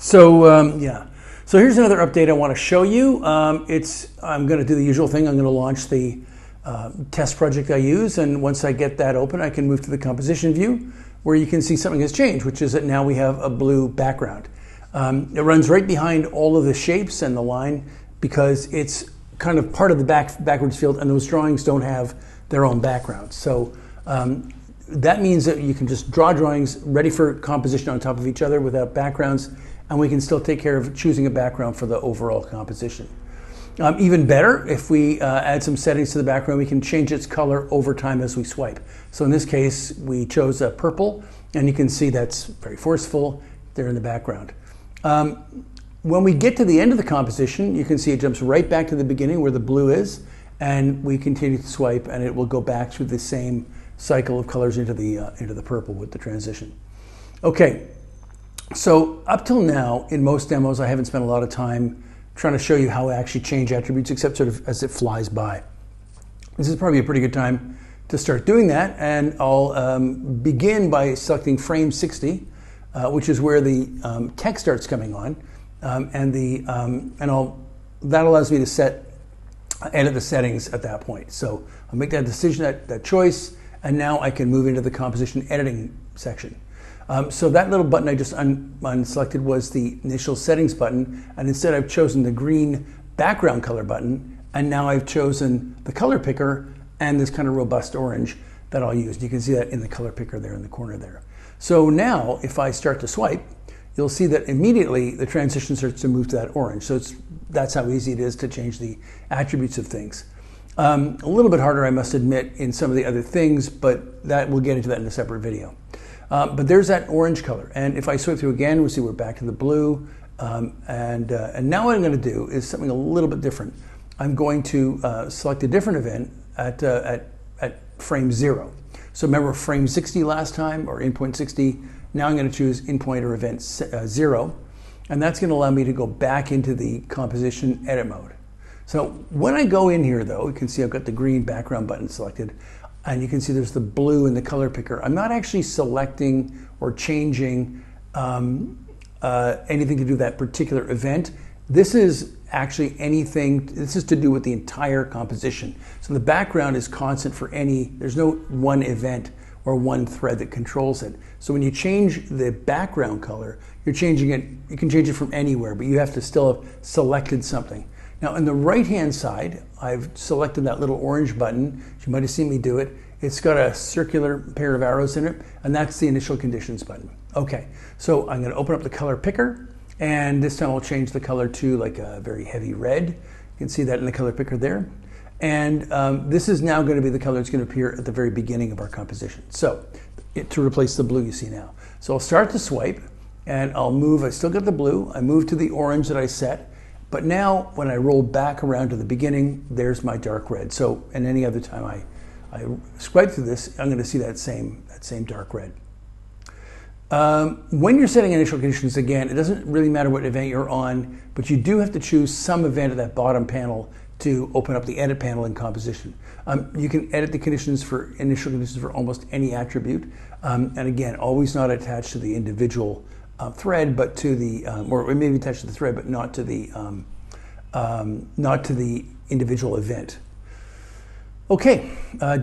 Yeah. So here's another update I want to show you. I'm going to do the usual thing. I'm going to launch the test project I use, and once I get that open, I can move to the composition view, where you can see something has changed, which is that now we have a blue background. It runs right behind all of the shapes and the line because it's kind of part of the backwards field, and those drawings don't have their own background. So that means that you can just draw drawings ready for composition on top of each other without backgrounds, and we can still take care of choosing a background for the overall composition. Even better, if we add some settings to the background, we can change its color over time as we swipe. So in this case, we chose a purple, and you can see that's very forceful there in the background. When we get to the end of the composition, you can see it jumps right back to the beginning where the blue is, and we continue to swipe, and it will go back through the same cycle of colors into the purple with the transition. Okay, so up till now, in most demos, I haven't spent a lot of time trying to show you how I actually change attributes, except sort of as it flies by. This is probably a pretty good time to start doing that, and I'll begin by selecting frame 60, which is where the text starts coming on, that allows me to edit the settings at that point. So I'll make that decision, that choice, and now I can move into the composition editing section. So that little button I just unselected was the initial settings button, and instead I've chosen the green background color button, and now I've chosen the color picker and this kind of robust orange that I'll use. You can see that in the color picker there in the corner there. So now if I start to swipe, you'll see that immediately the transition starts to move to that orange. So that's how easy it is to change the attributes of things. A little bit harder, I must admit, in some of the other things, but we'll get into that in a separate video. But there's that orange color, and if I swipe through again, we'll see we're back to the blue. And now what I'm going to do is something a little bit different. I'm going to select a different event at frame 0. So remember frame 60 last time, or in point 60. Now I'm going to choose in point or event 0, and that's going to allow me to go back into the composition edit mode. So when I go in here, though, you can see I've got the green background button selected, and you can see there's the blue in the color picker. I'm not actually selecting or changing anything to do with that particular event. This is actually this is to do with the entire composition. So the background is constant for there's no one event or one thread that controls it. So when you change the background color, you're changing it, you can change it from anywhere, but you have to still have selected something. Now on the right-hand side, I've selected that little orange button. You might have seen me do it. It's got a circular pair of arrows in it, and that's the initial conditions button. Okay, so I'm gonna open up the color picker, and this time I'll change the color to like a very heavy red. You can see that in the color picker there. And this is now going to be the color that's going to appear at the very beginning of our composition. So to replace the blue you see now. So I'll start to swipe, and I'll move. I still got the blue. I move to the orange that I set. But now when I roll back around to the beginning, there's my dark red. So and any other time I swipe through this, I'm going to see that same dark red. When you're setting initial conditions, again, it doesn't really matter what event you're on, but you do have to choose some event at that bottom panel to open up the edit panel in composition. You can edit the conditions for initial conditions for almost any attribute, and again, always not attached to the individual thread, but to the or it may be attached to the thread, but not to the individual event. Okay,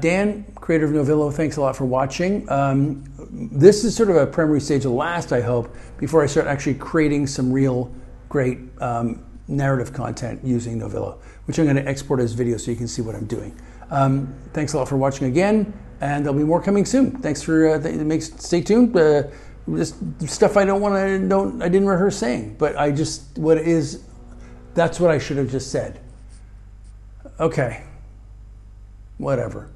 Dan, creator of Novillo, thanks a lot for watching. This is sort of a primary stage of last, I hope, before I start actually creating some real great narrative content using Novillo, which I'm going to export as video so you can see what I'm doing. Thanks a lot for watching again, and there'll be more coming soon. Thanks for stay tuned. Just stuff I didn't rehearse saying, but that's what I should have just said. Okay, whatever.